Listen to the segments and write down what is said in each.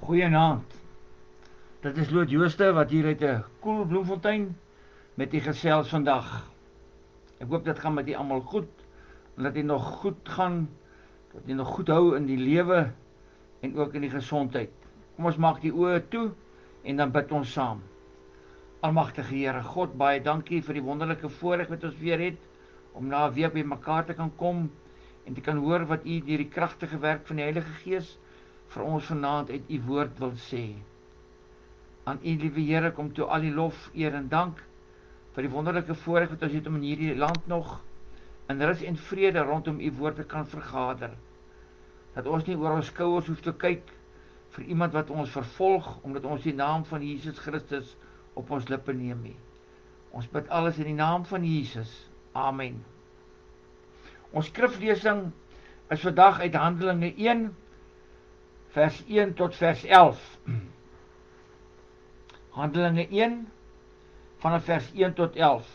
Goeienaand. Dit is Loot Jooste wat hier uit 'n koel Bloemfontein met die gesels vandag. Ek hoop dit gaan met die almal goed en dat jy nog goed gaan, dat jy nog goed hou in die lewe en ook in die gesondheid. Kom ons maak die oë toe en dan bid ons saam. Almagtige Here God, baie dankie vir die wonderlike voorreg wat ons weer het om na 'n week by mekaar te kan kom en te kan hoor wat U deur die kragtige werk van die Heilige Gees vir ons vanaand uit U woord wil sê. Aan U, liewe Here, kom toe al die lof, eer en dank vir die wonderlike voorreg wat ons het om in hierdie land nog in rus en vrede rondom U woord te kan vergader. Dat ons nie oor ons skouers hoef te kyk vir iemand wat ons vervolg, omdat ons die naam van Jesus Christus op ons lippe neem nie. Ons bid alles in die naam van Jesus. Amen. Ons skriflesing is vandag uit Handelinge 1, vers 1 tot vers 11. Handelinge 1, vanaf vers 1 tot 11.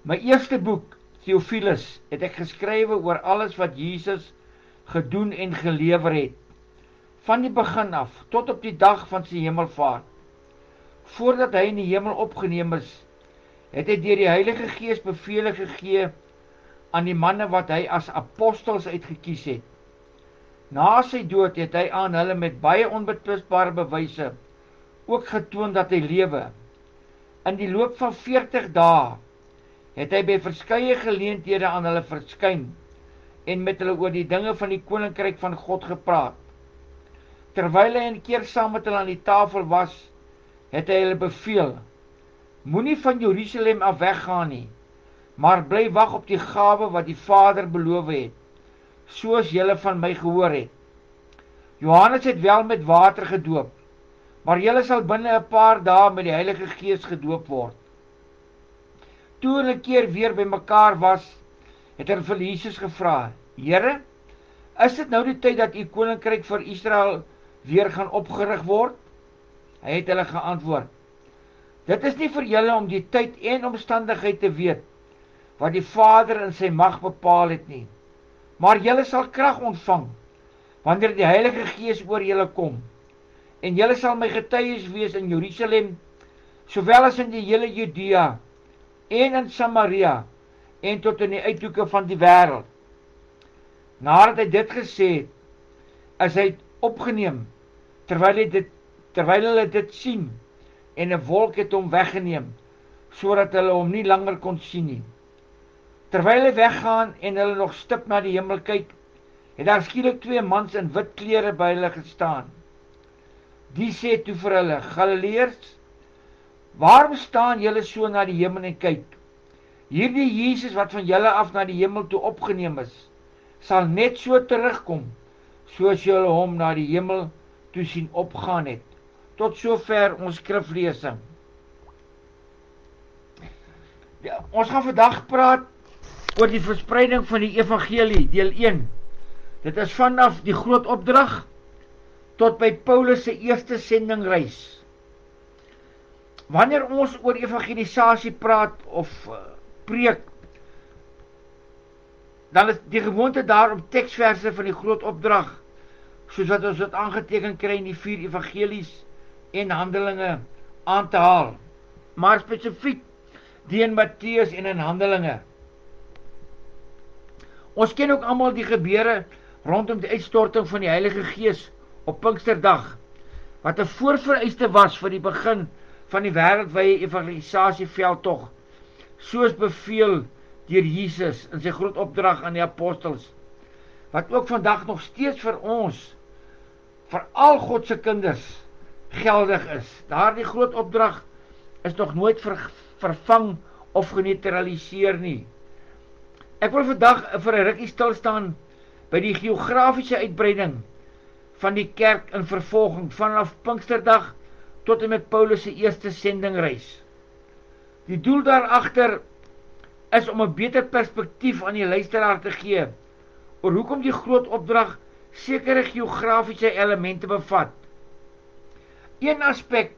My eerste boek, Theophilus, het ek geskrywe oor alles wat Jesus gedoen en gelewer het, van die begin af, tot op die dag van sy hemelvaart. Voordat hy in die hemel opgeneem is, het hy deur die Heilige Gees bevele gegee aan die manne wat hy as apostels uitgekies het. Na sy dood het hy aan hulle met baie onbetwisbare bewyse ook getoon dat hy lewe. In die loop van 40 dae het hy by verskeie geleenthede aan hulle verskyn en met hulle oor die dinge van die koninkryk van God gepraat. Terwyl hy 'n keer saam met hulle aan die tafel was, het hy hulle beveel: moenie van Jerusalem af weggaan nie, maar bly wag op die gawe wat die Vader beloof het, soos julle van my gehoor het. Johannes het wel met water gedoop, maar julle sal binne 'n paar dae met die Heilige Gees gedoop word. Toe hulle 'n keer weer by mekaar was, het hulle vir Jesus gevra: Here, is dit nou die tyd dat U koninkryk vir Israel weer gaan opgerig word? Hy het hulle geantwoord: dit is nie vir julle om die tyd en omstandigheid te weet, wat die Vader in sy mag bepaal het nie. Maar julle sal krag ontvang, wanneer die Heilige Gees oor julle kom. En julle sal my getuies wees in Jerusalem, sowel as in die hele Judea, en in Samaria, en tot in die uithoeke van die wêreld. Nadat hy dit gesê het, is hy opgeneem, terwyl hulle dit sien, en 'n wolk het hom weggeneem, sodat hulle hom nie langer kon sien nie. Terwyl hy weggaan en hulle nog stip na die hemel kyk, het daar skielik 2 mans in wit klere by hulle gestaan. Die sê toe vir hulle: Galileërs, waarom staan julle so na die hemel en kyk? Hierdie Jesus wat van julle af na die hemel toe opgeneem is, sal net so terugkom, soos julle hom na die hemel toe sien opgaan het. Tot sover ons skriflesing. Ja, ons gaan vandag praat oor die verspreiding van die evangelie, deel 1. Dit is vanaf die groot opdrag tot by Paulus se eerste sendingreis. Wanneer ons oor evangelisasie praat of preek, dan is die gewoonte daar om teksverse van die groot opdrag, soos wat ons dit aangeteken kry in die 4 evangelies en Handelinge aan te haal, maar spesifiek die in Matteus en in Handelinge. Ons ken ook almal die gebeure rondom die uitstorting van die Heilige Gees op Pinksterdag, wat 'n voorvereiste was vir die begin van die wêreldwye evangelisasieveldtog, soos beveel deur Jesus in sy groot opdrag aan die apostels, wat ook vandag nog steeds vir ons, vir al God se kinders, geldig is. Daardie groot opdrag is nog nooit vervang of geneutraliseer nie. Ek wil vandag vir 'n rukkie stil staan by die geografiese uitbreiding van die kerk in vervolging vanaf Pinksterdag tot en met Paulus se eerste sendingreis. Die doel daarachter is om 'n beter perspektief aan die luisteraar te gee oor hoekom die groot opdrag sekere geografiese elemente bevat. Een aspek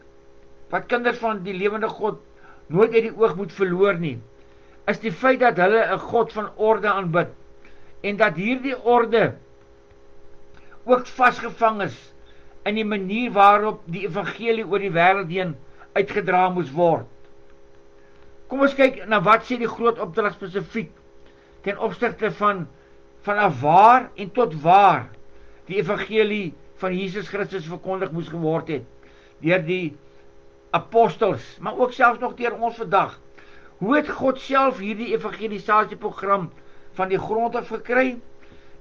wat kinders van die lewende God nooit uit die oog moet verloor nie, is die feit dat hulle 'n God van orde aanbid en dat hierdie orde ook vasgevang is in die manier waarop die evangelie oor die wêreld heen uitgedra moes word. Kom ons kyk na wat sê die groot opdrag spesifiek ten opsigte van waar en tot waar die evangelie van Jesus Christus verkondig moes geword het, deur die apostels, maar ook selfs nog deur ons vandag. Hoe het God self hierdie evangelisasieprogram van die grond af gekry,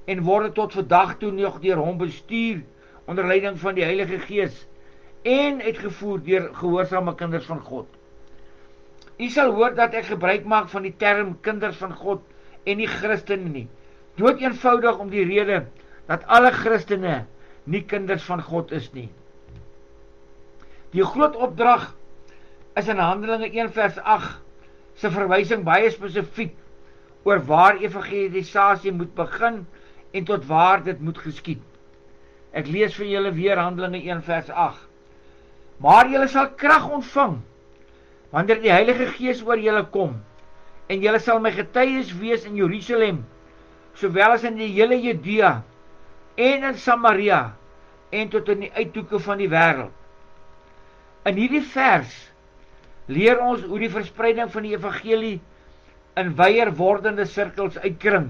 en word het tot vandag toe nog deur hom bestuur, onder leiding van die Heilige Gees, en uitgevoer deur gehoorsame kinders van God. U sal hoor dat ek gebruik maak van die term kinders van God, en nie Christene nie. Dood eenvoudig om die rede, dat alle Christene nie kinders van God is nie. Die groot opdrag is in Handelinge 1 vers 8 se verwysing baie spesifiek oor waar evangelisasie moet begin en tot waar dit moet geskied. Ek lees vir julle weer Handelinge 1 vers 8. Maar julle sal krag ontvang wanneer die Heilige Gees oor julle kom, en julle sal my getuies wees in Jerusalem, sowel as in die hele Judea en in Samaria en tot in die uithoeke van die wêreld. In hierdie vers leer ons hoe die verspreiding van die evangelie in wyeer wordende sirkels uitkring.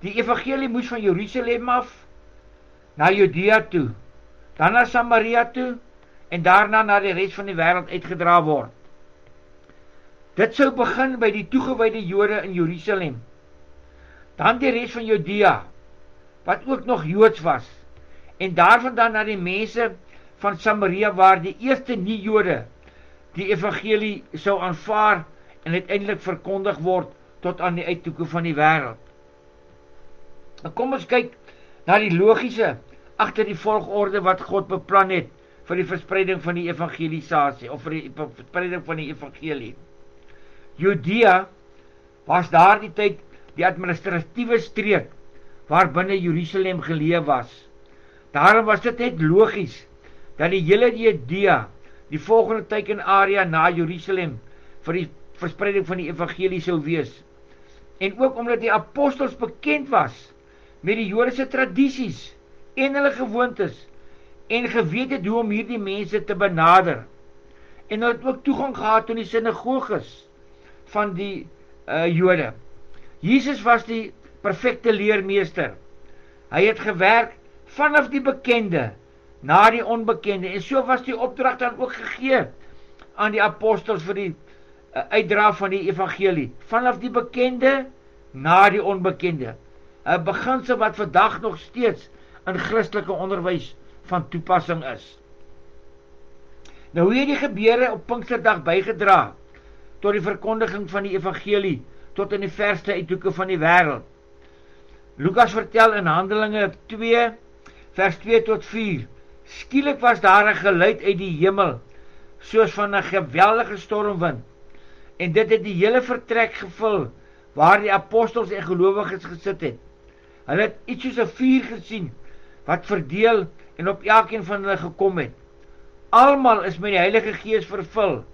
Die evangelie moes van Jerusalem af na Judea toe, dan na Samaria toe en daarna na die res van die wêreld uitgedra word. Dit sou begin by die toegewyde Jode in Jerusalem, dan die res van Judea, wat ook nog Joods was, en daarvandaan na die mense van Samaria waar die eerste nie-Jode die evangelie sou aanvaar en uiteindelik verkondig word tot aan die uithoeke van die wêreld. En kom ons kyk na die logiese agter die volgorde wat God beplan het vir die verspreiding van die evangelisasie of vir die verspreiding van die evangelie. Judea was daar die tyd die administratiewe streek waar binne Jerusalem geleë was. Daarom was dit net logies dat die hele Judea die volgende teikenarea na Jerusalem vir die verspreiding van die evangelie sou wees. En ook omdat die apostels bekend was met die Joodse tradisies en hulle gewoontes en geweet het hoe om hierdie mense te benader. En hulle het ook toegang gehad tot die sinagoges van die Jode. Jesus was die perfekte leermeester. Hy het gewerk vanaf die bekende na die onbekende, en so was die opdrag dan ook gegee aan die apostels vir die uitdra van die evangelie, vanaf die bekende na die onbekende. 'n Beginsel wat vandag nog steeds in Christelike onderwys van toepassing is. Nou hoe het die gebeure op Pinksterdag bygedra tot die verkondiging van die evangelie tot in die verste uithoeke van die wêreld? Lukas vertel in Handelinge 2 vers 2 tot 4. Skielik was daar 'n geluid uit die hemel, soos van 'n geweldige stormwind, en dit het die hele vertrek gevul, waar die apostels en gelowiges gesit het. Hulle het iets soos 'n vuur gesien, wat verdeel en op elkeen van hulle gekom het. Almal is met die Heilige Gees vervul,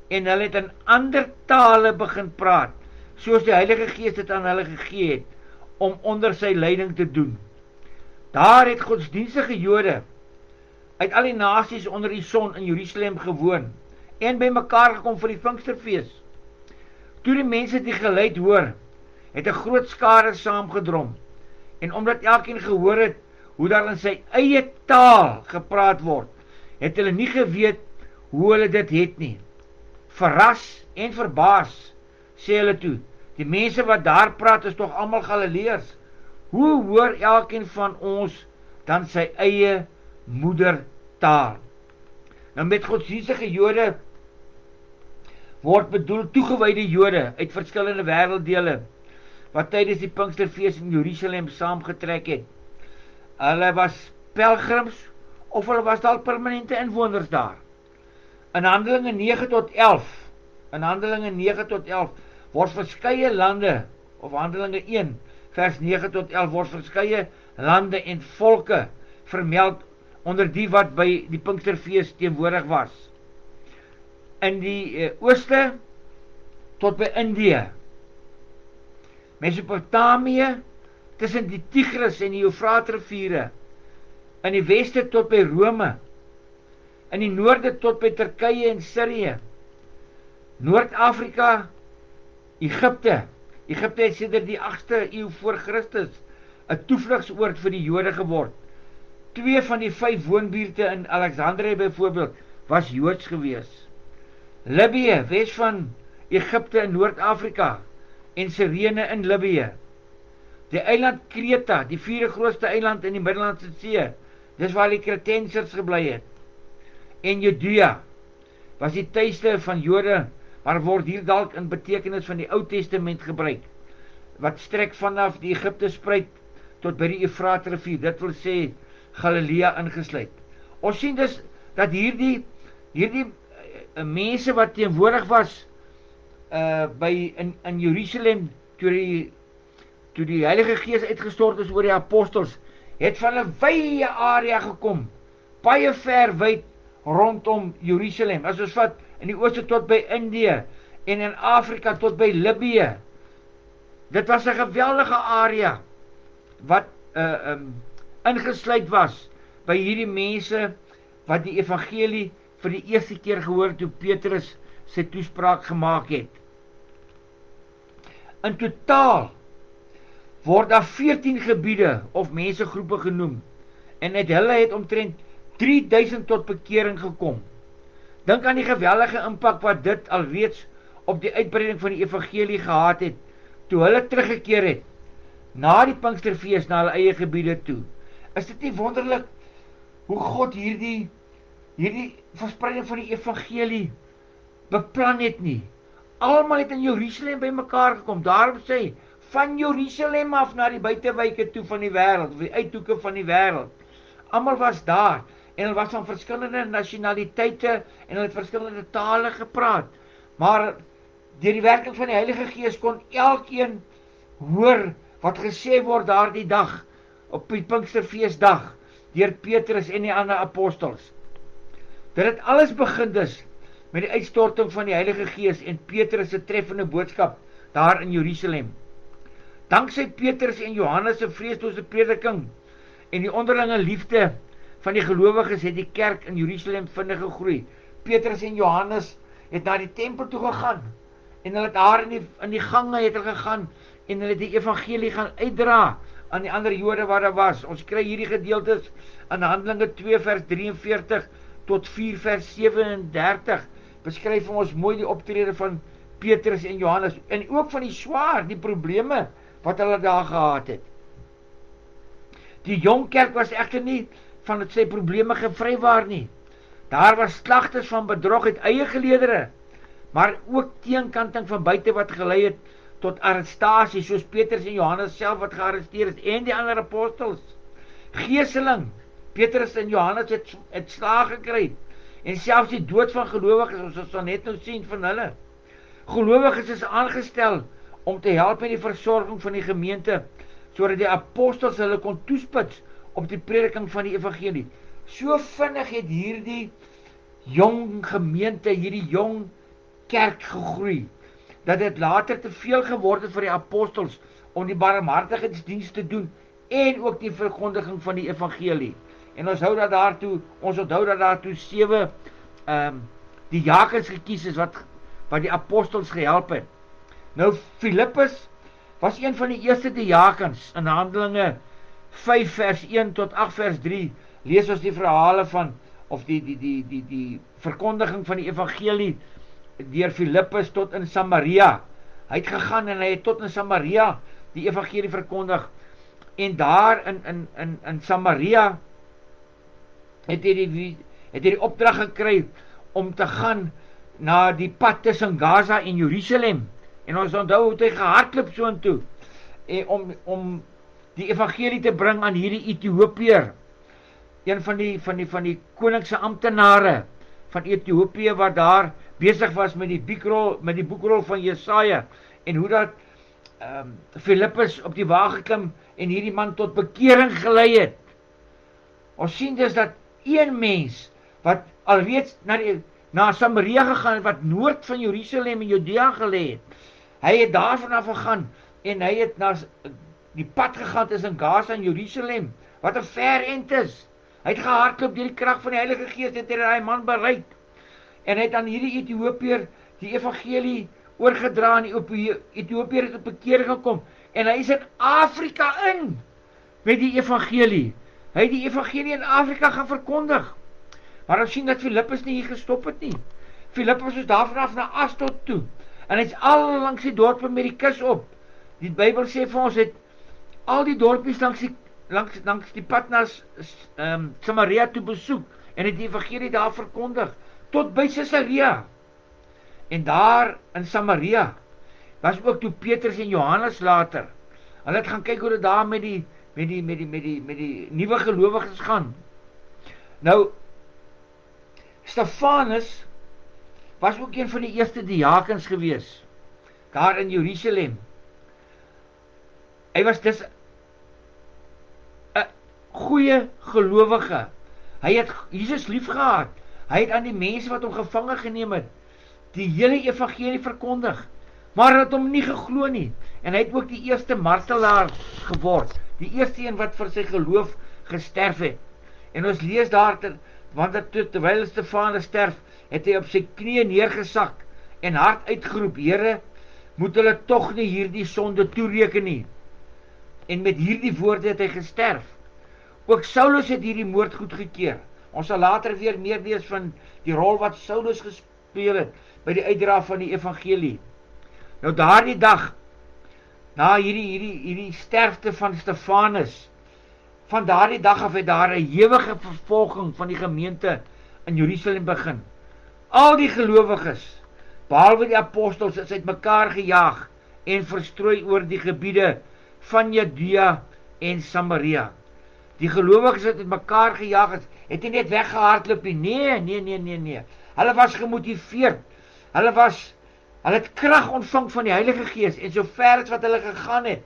en hulle het in ander tale begin praat, soos die Heilige Gees dit aan hulle gegee het, om onder sy leiding te doen. Daar het godsdienstige Jode uit al die nasies onder die son in Jerusalem gewoon, en by mekaar gekom vir die Pinksterfees. Toe die mense die geluid hoor, het 'n groot skare saamgedrom, en omdat elkeen gehoor het hoe daar in sy eie taal gepraat word, het hulle nie geweet hoe hulle dit het nie. Verras en verbaas, sê hulle toe, die mense wat daar praat is tog almal Galileërs. Hoe hoor elkeen van ons dan sy eie moedertaal? Nou met godsdienstige Jode word bedoel toegewyde Jode uit verskillende wêrelddele wat tydens die Pinksterfees in Jerusalem saamgetrek het. Hulle was pelgrims of hulle was dalk permanente inwoners daar. In Handelinge 9 tot 11 word verskeie lande, of Handelinge 1 vers 9 tot 11 word verskeie lande en volke vermeld onder die wat by die Pinksterfees teenwoordig was. In die ooste tot by Indië, Mesopotamië, tussen die Tigris en die Eufraat riviere, in die weste tot by Rome, in die noorde tot by Turkye en Syrië, Noord-Afrika, Egipte. Egipte het sedert die 8de eeu voor Christus 'n toevlugsoord vir die Jode geword. 2 van die 5 woonbuurte in Alexandrië byvoorbeeld was Joods gewees. Libië, wes van Egipte in Noord-Afrika en Sirene in Libië. Die eiland Kreta, die 4de grootste eiland in die Middellandse See, dis waar die Kretensers gebly het. En Judea was die tuiste van Jode, maar word hier dalk in betekenis van die Ou Testament gebruik, wat strek vanaf die Egipte spruit tot by die Eufraat-rivier, dit wil sê Galilea ingesluit. Ons sien dus dat hierdie mense wat teenwoordig was in Jerusalem toe die Heilige Gees uitgestort is oor die apostels, het van 'n wye area gekom, baie ver wyd rondom Jerusalem. As ons vat in die ooste tot by Indië en in Afrika tot by Libië. Dit was 'n geweldige area wat ingesluit was by hierdie mense wat die evangelie vir die eerste keer gehoor toe Petrus sy toespraak gemaak het. In totaal word daar 14 gebiede of mensegroepe genoem en uit hulle het omtrent 3000 tot bekering gekom. Dink aan die geweldige impak wat dit alreeds op die uitbreiding van die evangelie gehad het, toe hulle teruggekeer het, na die Pinksterfees na hulle eie gebiede toe. Is dit nie wonderlik hoe God hierdie verspreiding van die evangelie beplan het nie? Almal het in Jerusalem by mekaar gekom, daarom sê, van Jerusalem af na die buitewyke toe van die wêreld, of die uithoeke van die wêreld. Almal was daar, en hulle was van verskillende nasionaliteite, en hulle het verskillende tale gepraat, maar deur die werking van die Heilige Gees kon elkeen hoor wat gesê word daardie dag, op die Pinksterfeesdag, deur Petrus en die ander apostels. Dit het alles begin dus met die uitstorting van die Heilige Gees en Petrus se treffende boodskap daar in Jerusalem. Danksy Petrus en Johannes se vreeslose prediking en die onderlinge liefde van die gelowiges het die kerk in Jerusalem vinnig gegroei. Petrus en Johannes het na die tempel toe gegaan en hulle het daar in die gange het hulle gegaan en hulle het die evangelie gaan uitdra aan die ander Jode wat daar was. Ons kry hierdie gedeeltes in Handelinge 2 vers 43 tot 4 vers 37 beskryf vir ons mooi die optrede van Petrus en Johannes en ook van die probleme wat hulle daar gehad het. Die jong kerk was egter nie van sy probleme gevrywaar nie. Daar was slagtes van bedrog uit eie geleedere, maar ook teenkanting van buite wat gelei het tot arrestasie, soos Petrus en Johannes self wat gearresteer is, en die ander apostels. Geeseling, Petrus en Johannes het slaag gekry, en selfs die dood van gelowiges, ons sal net nou sien van hulle. Gelowiges is aangestel om te help met die versorging van die gemeente, sodat die apostels hulle kon toespits op die prediking van die evangelie. So vinnig het hierdie jong gemeente, hierdie jong kerk gegroei, dat dit later te veel geword het vir die apostels om die barmhartigheidsdienst te doen en ook die verkondiging van die evangelie. En ons onthou dat daartoe 7 diakens gekies is wat die apostels gehelp het. Nou Filippus was een van die eerste diakens. In Handelinge 5 vers 1 tot 8 vers 3 lees ons die verhale van of die verkondiging van die evangelie deur Filippus tot in Samaria. Hy het gegaan en hy het tot in Samaria die evangelie verkondig. En daar in Samaria het hy die opdrag gekry om te gaan na die pad tussen Gaza en Jerusalem. En ons onthou het hy gehardloop so in toe om die evangelie te bring aan hierdie Ethiopiër. Een van die koningse amptenare van Ethiopië wat daar besig was met die boekrol van Jesaja en hoe dat Filippus op die wa geklim en hierdie man tot bekering gelei het. Ons sien dus dat een mens wat alreeds na Samaria gegaan het, wat noord van Jerusalem en Judea gelê het, hy het daar vanaf gegaan en hy het na die pad gegaan tussen Gaza en Jerusalem, wat 'n ver end is. Hy het gehardloop deur die krag van die Heilige Gees, het hy daai man bereik. En hy het aan hierdie Ethiopiër die evangelie oorgedra, en die Ethiopiër het op bekering gekom, en hy is in Afrika in, met die evangelie. Hy het die evangelie in Afrika gaan verkondig. Maar ons sien dat Filippus nie hier gestop het nie. Filippus is daar vanaf na Asdod toe, en hy is al langs die dorpe met die kus op. Die Bybel sê vir ons, het al die dorpies langs die pad na Samaria toe besoek, en het die evangelie daar verkondig, tot by Caesarea. En daar in Samaria was ook toe Petrus en Johannes later. Hulle het gaan kyk hoe dit daar met die nuwe gelowiges gaan. Nou, Stefanus was ook een van die eerste diakens gewees, daar in Jerusalem. Hy was dus 'n goeie gelowige. Hy het Jesus lief gehad. Hy het aan die mense wat hom gevange geneem het, die hele evangelie verkondig, maar hy het hom nie geglo nie. En hy het ook die eerste martelaar geword, die eerste een wat vir sy geloof gesterf het. En ons lees daar, want terwyl Stefanus sterf, het hy op sy knieë neergesak en hard uitgeroep, Here, moet hulle tog nie hierdie sonde toereken nie. En met hierdie woorde het hy gesterf. Ook Saulus het hierdie moord goedgekeur. Ons sal later weer meer lees van die rol wat Saulus gespeel het by die uitdra van die evangelie. Nou daardie dag, na hierdie sterfte van Stefanus, van daardie dag af het daar 'n ewige vervolging van die gemeente in Jerusalem begin. Al die gelowiges, behalwe die apostels, is uitmekaar gejaag en verstrooi oor die gebiede van Judea en Samaria. Die gelowiges het uitmekaar gejaag, het nie net weggehardloop nie. Nee. Hulle was gemotiveerd. Hulle het krag ontvang van die Heilige Gees, en so ver as wat hulle gegaan het,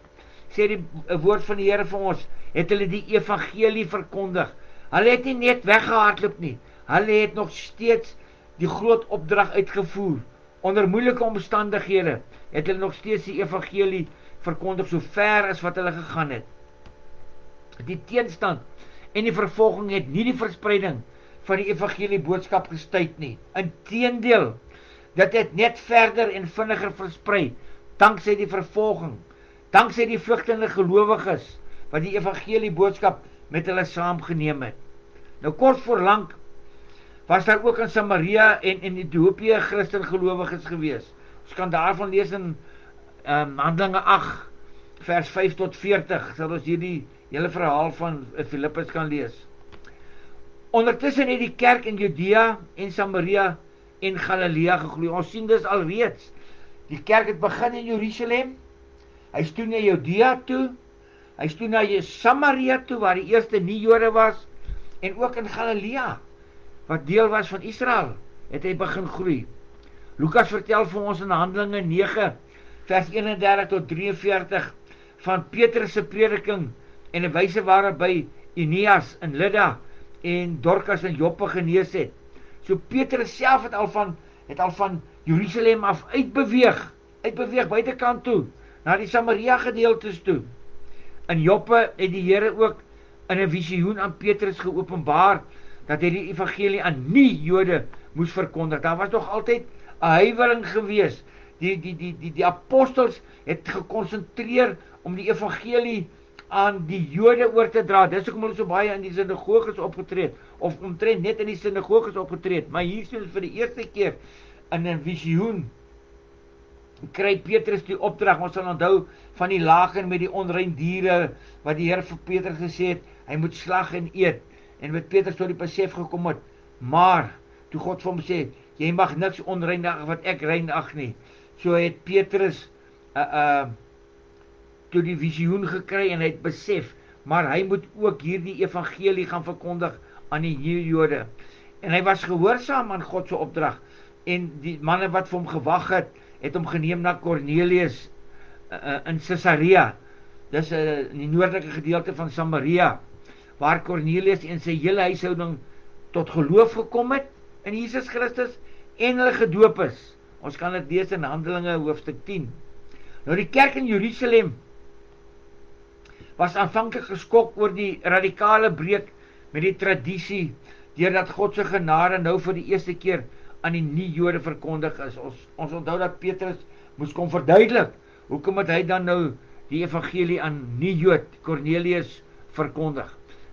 sê die woord van die Here vir ons, het hulle die evangelie verkondig. Hulle het nie net weggehardloop nie. Hulle het nog steeds die groot opdrag uitgevoer. Onder moeilike omstandighede het hulle nog steeds die evangelie verkondig, so ver as wat hulle gegaan het. Die teenstand en die vervolging het nie die verspreiding van die evangelie boodskap gestuit nie. Inteendeel, dit het net verder en vinniger versprei, danksy die vervolging, danksy die vlugtende gelowiges, wat die evangelie boodskap met hulle saamgeneem het. Nou kort voor lank, was daar ook in Samaria en in Ethiopië Christen gelowiges gewees. Ons kan daarvan lees in Handelinge 8, vers 5 tot 40, sal ons hierdie hele verhaal van Filippus kan lees. Ondertussen het die kerk in Judea en Samaria en Galilea gegroei. Ons sien dus alreeds, die kerk het begin in Jerusalem, hy is toe na Judea toe, hy is toe na Samaria toe, waar die eerste nie-Jode was, en ook in Galilea, wat deel was van Israel, het hy begin groei. Lukas vertel vir ons in Handelinge 9, vers 31 tot 43, van Petrus se prediking, en 'n wyse waarby Eneas in Lydda en Dorcas in Joppe genees het. So Petrus self het al van Jerusalem af uitbeweeg buitekant toe, na die Samaria gedeeltes toe. In Joppe het die Here ook in 'n visioen aan Petrus geopenbaar, dat hy die evangelie aan nie-Jode moes verkondig. Daar was nog altyd 'n huiwering gewees. Die apostels het gekonsentreer om die evangelie aan die Jode oor te dra. Dis hoekom hulle so baie in die sinagoges opgetree het, of omtrent net in die sinagoges opgetree het. Maar hier sien ons vir die eerste keer in 'n visioen, kry Petrus die opdrag. Ons sal onthou van die lagen met die onrein diere, wat die Here vir Petrus gesê het, hy moet slag en eet, en met Petrus tot die besef gekom het, maar, toe God vir hom sê, jy mag niks onreinig wat ek reinig nie, so het Petrus toe die visioen gekry, en hy het besef, maar hy moet ook hierdie evangelie gaan verkondig aan die nie-Jode, en hy was gehoorsaam aan God se opdrag, en die manne wat vir hom gewag het hom geneem na Cornelius in Caesarea, dis in die noordelike gedeelte van Samaria, waar Cornelius en sy hele huishouding tot geloof gekom het in Jesus Christus, en hulle gedoop is. Ons kan dit lees in Handelinge hoofstuk 10. Nou die kerk in Jerusalem was aanvanklik geskok oor die radikale breek met die tradisie, deurdat God se genade nou vir die eerste keer aan die nie-Jode verkondig is. Ons onthou dat Petrus moes kom verduidelik, hoekom het hy dan nou die evangelie aan nie-Jood, Cornelius, verkondig.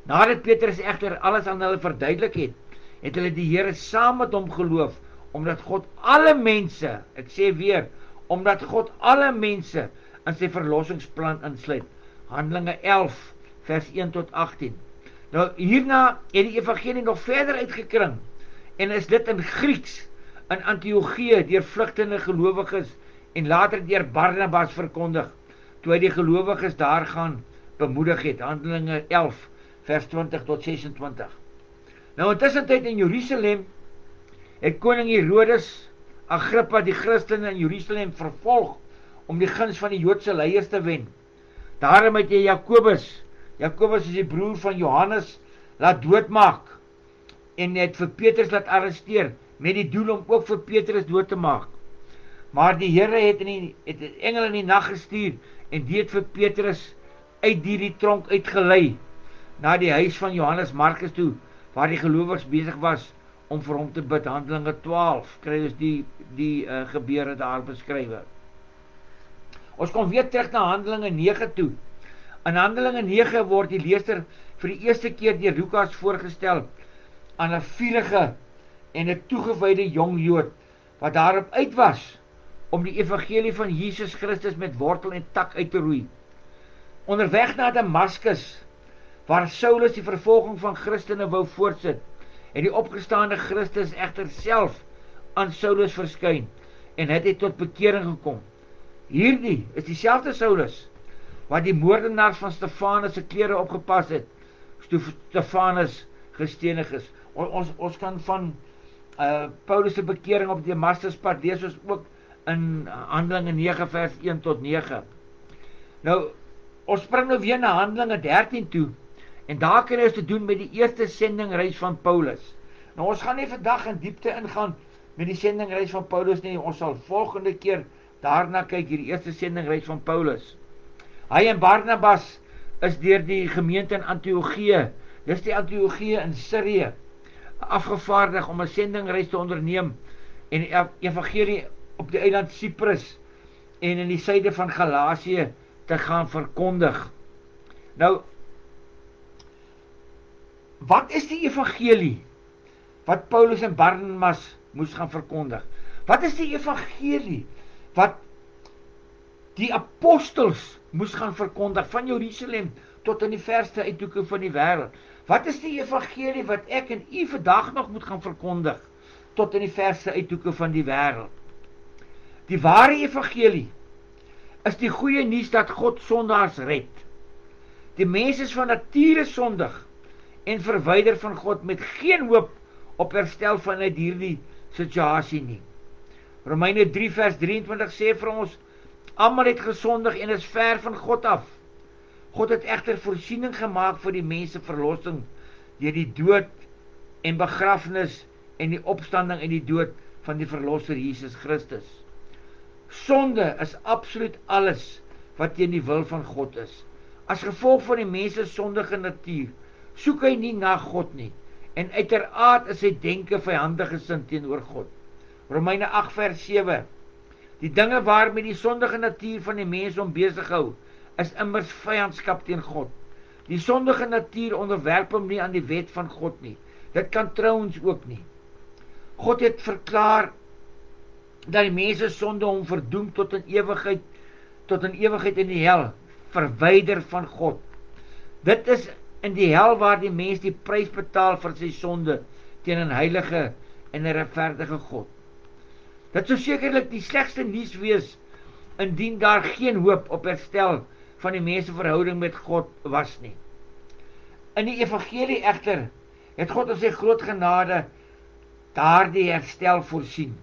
Nadat Petrus egter alles aan hulle verduidelik het hulle die Here saam met hom geloof, omdat God alle mense, ek sê weer, omdat God alle mense in sy verlossingsplan insluit. Handelinge 11, vers 1 tot 18. Nou, hierna het die evangelie nog verder uitgekring, en is dit in Grieks, in Antiochië, deur vlugtende gelowiges, en later deur Barnabas verkondig, toe hy die gelowiges daar gaan bemoedig het. Handelinge 11, vers 20 tot 26. Nou, intussentyd in Jerusalem, het koning Herodes Agrippa die Christene in Jerusalem vervolg, om die guns van die Joodse leiers te wen. Daarom het hy Jakobus is die broer van Johannes, laat doodmaak, en het vir Petrus laat arresteer, met die doel om ook vir Petrus dood te maak. Maar die Here het 'n engel in die nag gestuur, en die het vir Petrus uit die tronk uitgelei, na die huis van Johannes Markus toe, waar die gelowiges besig was, om vir hom te bid. Handelinge 12, kry ons die gebeure daar beskrywe. Ons kom weer terug na Handelinge 9 toe. In Handelinge 9 word die leser vir die eerste keer deur Lukas voorgestel aan 'n vurige en 'n toegewyde jong Jood, wat daarop uit was om die evangelie van Jesus Christus met wortel en tak uit te roei. Onderweg na Damaskus, waar Saulus die vervolging van Christene wou voortsit, het die opgestaande Christus egter self aan Saulus verskyn, en het tot bekering gekom. Hierdie is dieselfde Saulus, wat die moordenaars van Stefanus se klere opgepas het, toe Stefanus gestenig is. Ons kan van Paulus se bekering op die Damaskuspad lees ons ook in Handelinge 9 vers 1 tot 9. Nou, ons spring nou weer na Handelinge 13 toe, en daar kan ons te doen met die eerste sendingreis van Paulus. Nou, ons gaan nie vandag in diepte ingaan met die sendingreis van Paulus nie, ons sal volgende keer daarna kyk, hierdie eerste sendingreis van Paulus. Hy en Barnabas is deur die gemeente in Antiochië, dis die Antiochië in Syrië, afgevaardig om 'n sendingreis te onderneem en evangelie op die eiland Cyprus en in die suide van Galasië te gaan verkondig. Nou, wat is die evangelie wat Paulus en Barnabas moes gaan verkondig? Wat is die evangelie wat die apostels moes gaan verkondig van Jerusalem tot in die verste uithoeke van die wêreld? Wat is die evangelie wat ek en u vandag nog moet gaan verkondig tot in die verste uithoeke van die wêreld? Die ware evangelie is die goeie nuus dat God sondaars red. Die mens is van nature sondig en verwyder van God met geen hoop op herstel vanuit hierdie situasie nie. Romeine 3 vers 23 sê vir ons, almal het gesondig en is ver van God af. God het egter voorsiening gemaak vir die mense verlossing deur die dood en begrafnis en die opstanding en die dood van die verlosser Jesus Christus. Sonde is absoluut alles wat teen die wil van God is. As gevolg van die mense sondige natuur, soek hy nie na God nie, en uiteraard is sy denke vyandig gesind teenoor God. Romeine 8 vers 7. Die dinge waarmee die sondige natuur van die mens hom besig hou, is immers vyandskap teen God. Die sondige natuur onderwerp hom nie aan die wet van God nie. Dit kan trouens ook nie. God het verklaar dat die mense sonde hom verdoem tot in ewigheid in die hel, verwyder van God. Dit is in die hel waar die mens die prys betaal vir sy sonde teen 'n heilige en 'n regverdige God. Dit sou sekerlik die slegste nuus wees indien daar geen hoop op herstel van die mense verhouding met God was nie. In die evangelie egter het God in sy groot genade daardie herstel voorsien.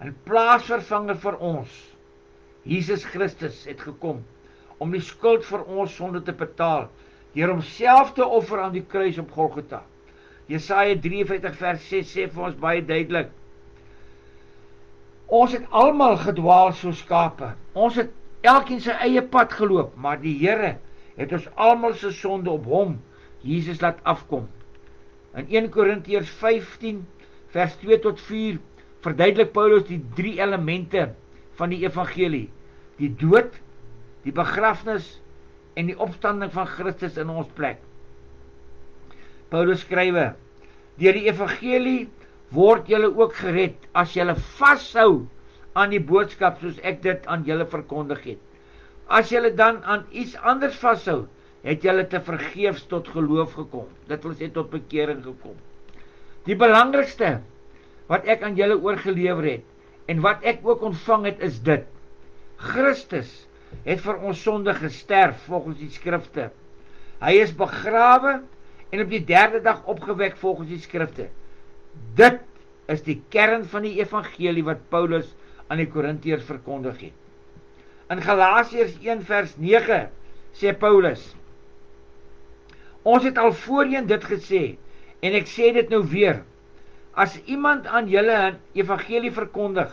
'n Plaasvervanger vir ons, Jesus Christus, het gekom om die skuld vir ons sonde te betaal, deur homself te offer aan die kruis op Golgotha. Jesaja 53 vers 6 sê vir ons baie duidelik, ons het almal gedwaal soos skape, ons het elkeen sy eie pad geloop, maar die Here het ons almal se sonde op hom, Jesus, laat afkom. In 1 Korintiërs 15 vers 2 tot 4 verduidelik Paulus die 3 elemente van die evangelie: die dood, die begrafnis en die opstanding van Christus in ons plek. Paulus skrywe: deur die evangelie word julle ook gered, as julle vashou aan die boodskap soos ek dit aan julle verkondig het. As julle dan aan iets anders vashou, het julle te vergeefs tot geloof gekom. Dit wil sê tot bekering gekom. Die belangrikste wat ek aan julle oorgelewer het, en wat ek ook ontvang het, is dit: Christus het vir ons sonde gesterf volgens die skrifte. Hy is begrawe en op die 3de dag opgewek volgens die skrifte. Dit is die kern van die evangelie wat Paulus aan die Korintiërs verkondig het. In Galasiërs 1 vers 9 sê Paulus: ons het al voorheen dit gesê, en ek sê dit nou weer: as iemand aan julle 'n evangelie verkondig,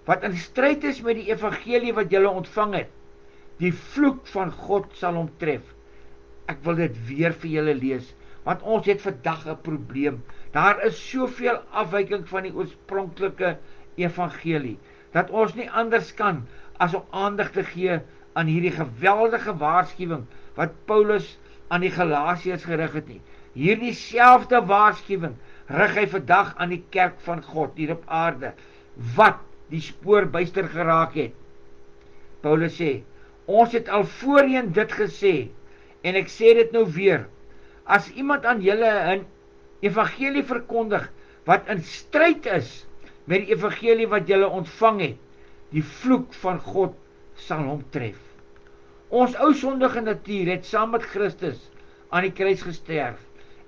wat in stryd is met die evangelie wat julle ontvang het, die vloek van God sal hom tref. Ek wil dit weer vir julle lees, want ons het vandag 'n probleem. Daar is soveel afwyking van die oorspronklike evangelie, dat ons nie anders kan as om aandag te gee aan hierdie geweldige waarskuwing wat Paulus aan die Galasiërs gerig het nie. Hierdie selfde waarskuwing rig hy vandag aan die kerk van God hier op aarde, wat die spoor byster geraak het. Paulus sê: ons het al voorheen dit gesê, en ek sê dit nou weer: as iemand aan julle 'n evangelie verkondig wat in stryd is met die evangelie wat julle ontvang het, die vloek van God sal hom tref. Ons ou sondige natuur het saam met Christus aan die kruis gesterf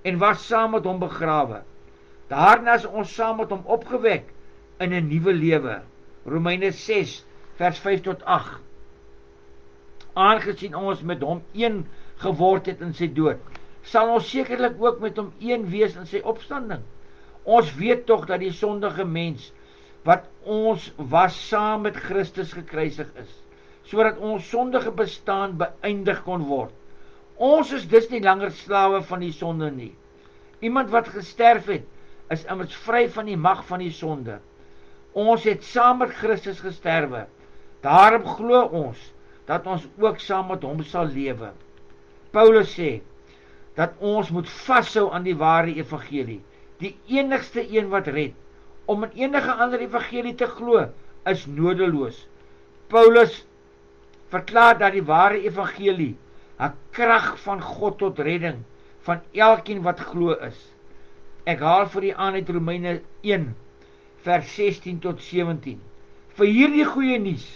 en was saam met hom begrawe. Daarna is ons saam met hom opgewek in 'n nuwe lewe. Romeine 6 vers 5 tot 8. Aangesien ons met hom een geword het in sy dood, sal ons sekerlik ook met hom een wees in sy opstanding. Ons weet tog dat die sondige mens wat ons was saam met Christus gekruisig is, sodat ons sondige bestaan beëindig kon word. Ons is dus nie langer slawe van die sonde nie. Iemand wat gesterf het, is immers vry van die mag van die sonde. Ons het saam met Christus gesterwe. Daarom glo ons dat ons ook saam met hom sal lewe. Paulus sê dat ons moet vashou aan die ware evangelie, die enigste een wat red. Om in enige ander evangelie te glo is nodeloos. Paulus verklaar dat die ware evangelie 'n krag van God tot redding van elkeen wat glo is. Ek haal vir u aan uit Romeine 1 vers 16 tot 17. Vir hierdie goeie nuus,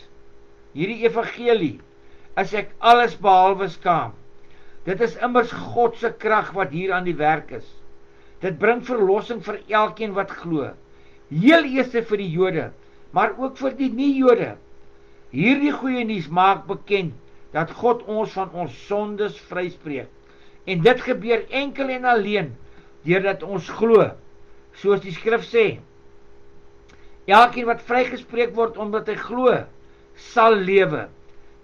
hierdie evangelie, is ek alles behalwe skaam. Dit is immers God se krag wat hier aan die werk is. Dit bring verlossing vir elkeen wat glo. Heel eers vir die Jode, maar ook vir die nie-Jode. Hierdie goeie nuus maak bekend dat God ons van ons sondes vryspreek. En dit gebeur enkel en alleen deurdat ons glo. Soos die skrif sê: elkeen wat vrygespreek word omdat hy glo, sal lewe.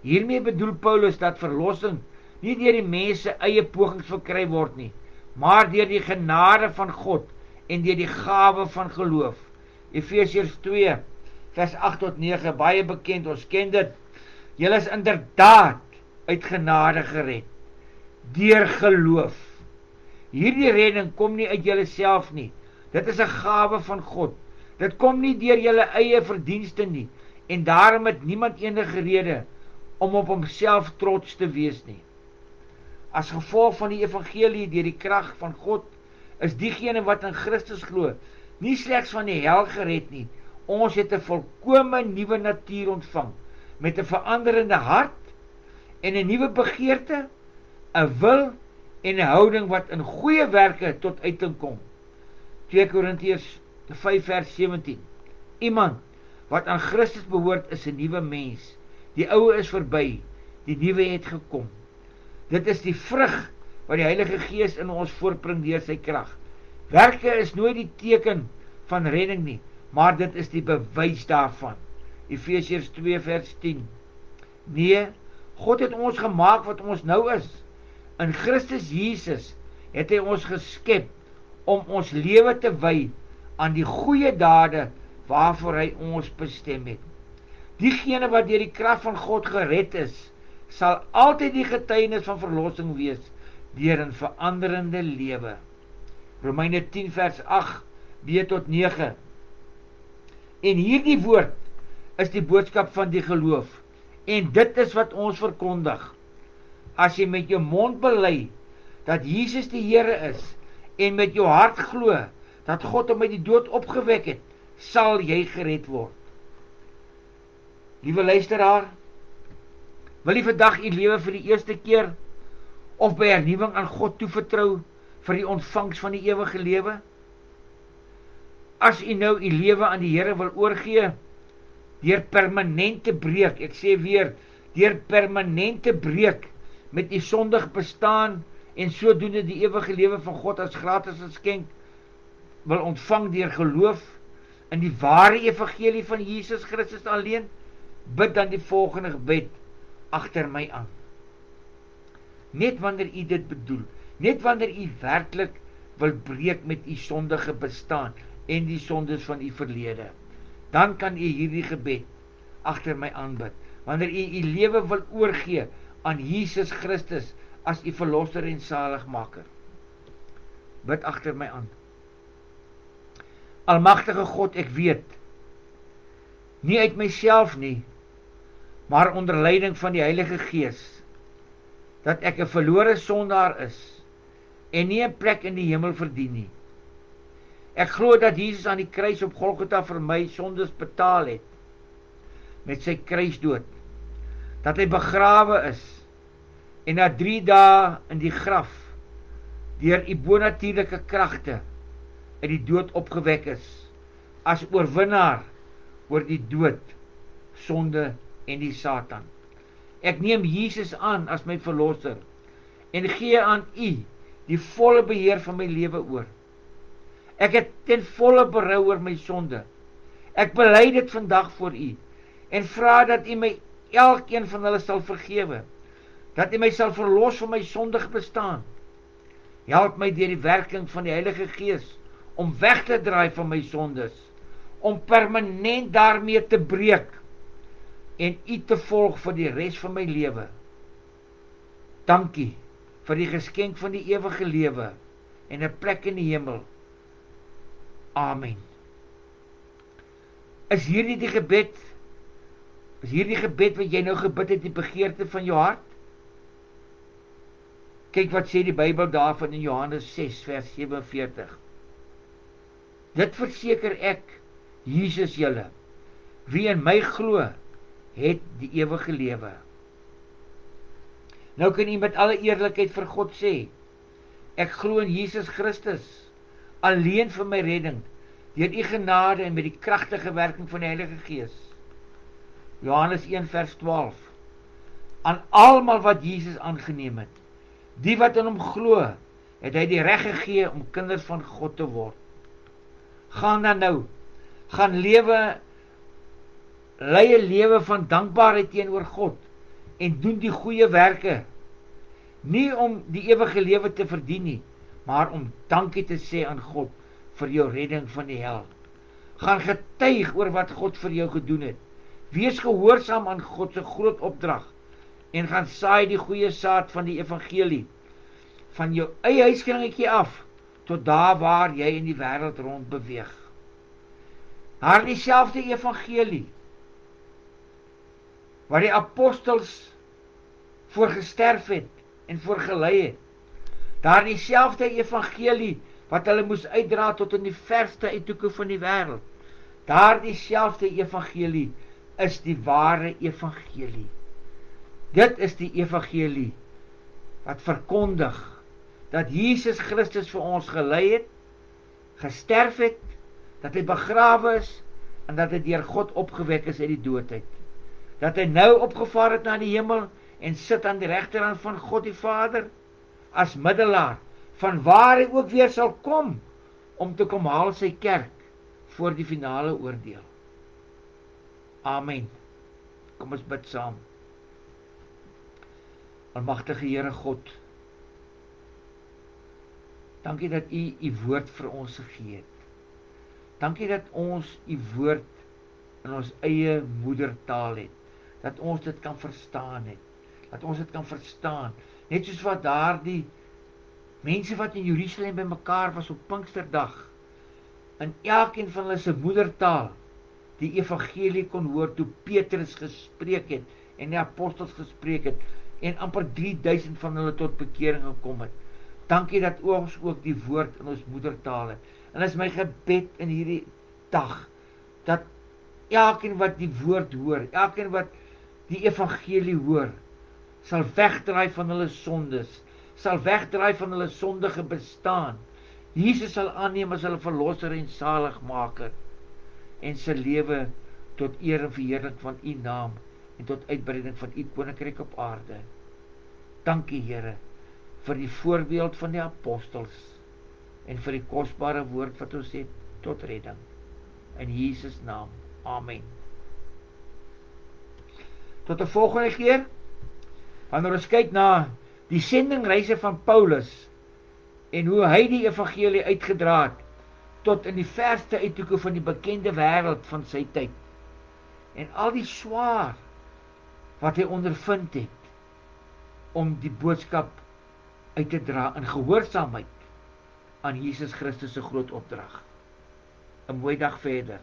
Hiermee bedoel Paulus dat verlossing nie deur die mense eie pogings verkry word nie, maar deur die genade van God en deur die gawe van geloof. Efesiërs 2 vers 8 tot 9, baie bekend, ons ken dit. Julle is inderdaad uit genade gered, deur geloof. Hierdie redding kom nie uit julle self nie. Dit is 'n gawe van God. Dit kom nie deur julle eie verdienste nie, en daarom het niemand enige rede om op homself trots te wees nie. As gevolg van die evangelie deur die krag van God, is diegene wat in Christus glo, nie slegs van die hel gered nie. Ons het 'n volkome nuwe natuur ontvang, met 'n veranderende hart en 'n nuwe begeerte, 'n wil en 'n houding wat in goeie werke tot uiting kom. 2 Korintiërs 5 vers 17. Iemand wat aan Christus behoort is 'n nuwe mens. Die ou is verby, die nuwe het gekom. Dit is die vrug wat die Heilige Gees in ons voortbring deur sy krag. Werke is nooit die teken van redding nie, maar dit is die bewys daarvan. Efesiërs 2 vers 10. Nee, God het ons gemaak wat ons nou is. In Christus Jesus het hy ons geskep om ons lewe te wy aan die goeie dade waarvoor hy ons bestem het. Diegene wat deur die krag van God gered is, sal altyd die getuienis van verlossing wees deur 'n veranderende lewe. Romeine 10 vers 8b tot 9. En hierdie woord is die boodskap van die geloof, en dit is wat ons verkondig. As jy met jou mond bely dat Jesus die Here is, en met jou hart glo dat God hom uit die dood opgewek het, sal jy gered word. Liewe luisteraar, wil jy vandag u lewe vir die eerste keer of by hernuwing aan God toevertrou vir die ontvangs van die ewige lewe? As u nou u lewe aan die Here wil oorgee, deur permanente breek, ek sê weer, deur permanente breek met u sondig bestaan en sodoende die ewige lewe van God as gratis geskenk wil ontvang deur geloof in die ware evangelie van Jesus Christus alleen, bid dan die volgende gebed agter my aan. Net wanneer u dit bedoel, net wanneer u werklik wil breek met u sondige bestaan en die sondes van u verlede, dan kan u hierdie gebed agter my aanbid. Wanneer u lewe wil oorgee aan Jesus Christus as u verlosser en saligmaker, bid agter my aan. Almagtige God, ek weet, nie uit myself nie, maar onder leiding van die Heilige Gees, dat ek 'n verlore sondaar is, en nie 'n plek in die hemel verdien nie. Ek glo dat Jesus aan die kruis op Golgotha vir my sondes betaal het, met sy kruisdood, dat hy begrawe is, en na 3 dae in die graf, deur u bonatuurlike kragte, uit die dood opgewek is, as oorwinnaar oor die dood, sonde en die Satan. Ek neem Jesus aan as my verlosser, en gee aan u die volle beheer van my lewe oor. Ek het ten volle berou oor my sonde. Ek bely dit vandag voor u, en vra dat u my elkeen van hulle sal vergewe, dat u my sal verlos van my sondige bestaan. Help my deur die werking van die Heilige Gees, om weg te draai van my sondes, om permanent daarmee te breek, en u te volg vir die res van my lewe. Dankie vir die geskenk van die ewige lewe, en 'n plek in die hemel. Amen. Is hierdie gebed wat jy nou gebid het, die begeerte van jou hart? Kyk wat sê die Bybel daarvan in Johannes 6 vers 47. Dit verseker ek, Jesus julle, wie in my glo, het die ewige lewe. Nou kan u met alle eerlikheid vir God sê, ek glo in Jesus Christus, alleen vir my redding, deur u genade en met die kragtige werking van die Heilige Gees. Johannes 1 vers 12. Aan almal wat Jesus aangeneem het, die wat in hom glo, het hy die reg gegee om kinders van God te word. Gaan dan nou, gaan lei 'n lewe van dankbaarheid teenoor God, en doen die goeie werke, nie om die ewige lewe te verdien nie, maar om dankie te sê aan God vir jou redding van die hel. Gaan getuig oor wat God vir jou gedoen het. Wees gehoorsaam aan God se groot opdrag, en gaan saai die goeie saad van die evangelie, van jou eie huiskringetjie af, tot daar waar jy in die wêreld rond beweeg. Haar dieselfde evangelie, waar die apostels voor gesterf het, en voor gelei het. Daar dieselfde evangelie, wat hulle moes uitdra tot in die verste uithoeke van die wêreld. Daar dieselfde evangelie, is die ware evangelie. Dit is die evangelie, wat verkondig, dat Jesus Christus vir ons gelei het, gesterf het, dat hy begrawe is, en dat hy deur God opgewek is uit die dood uit. Dat hy nou opgevaar het na die hemel, en sit aan die regterhand van God die Vader, as middelaar, van waar hy ook weer sal kom, om te kom haal sy kerk, voor die finale oordeel. Amen. Kom ons bid saam. Almagtige Here God, Dankie dat u woord vir ons gegee het. Dankie dat ons u woord in ons eie moedertaal het. Dat ons dit kan verstaan het. Dat ons dit kan verstaan. Net soos wat daardie mense wat in Jerusalem by mekaar was op Pinksterdag, in elkeen van hulle se moedertaal, die evangelie kon hoor toe Petrus gespreek het, en die apostels gespreek het, en amper 3000 van hulle tot bekering gekom het. Dankie dat ons ook die woord in ons moedertaal het. En is my gebed in hierdie dag, dat elkeen wat die woord hoor, elkeen wat die evangelie hoor, sal wegdraai van hulle sondes, sal wegdraai van hulle sondige bestaan. Jesus sal aanneem as hulle verlosser en saligmaker, en sy lewe tot eer en verheerlik van u naam, en tot uitbreiding van u koninkryk op aarde. Dankie Here, vir die voorbeeld van die apostels, en vir die kosbare woord wat ons het tot redding. In Jesus naam, amen. Tot 'n volgende keer, wanneer ons kyk na die sendingreise van Paulus, en hoe hy die evangelie uitgedra het, tot in die verste uithoeke van die bekende wêreld van sy tyd, en al die swaar, wat hy ondervind het, om die boodskap uit te dra, in gehoorsaamheid, aan Jesus Christus se groot opdrag. 'n mooi dag verder.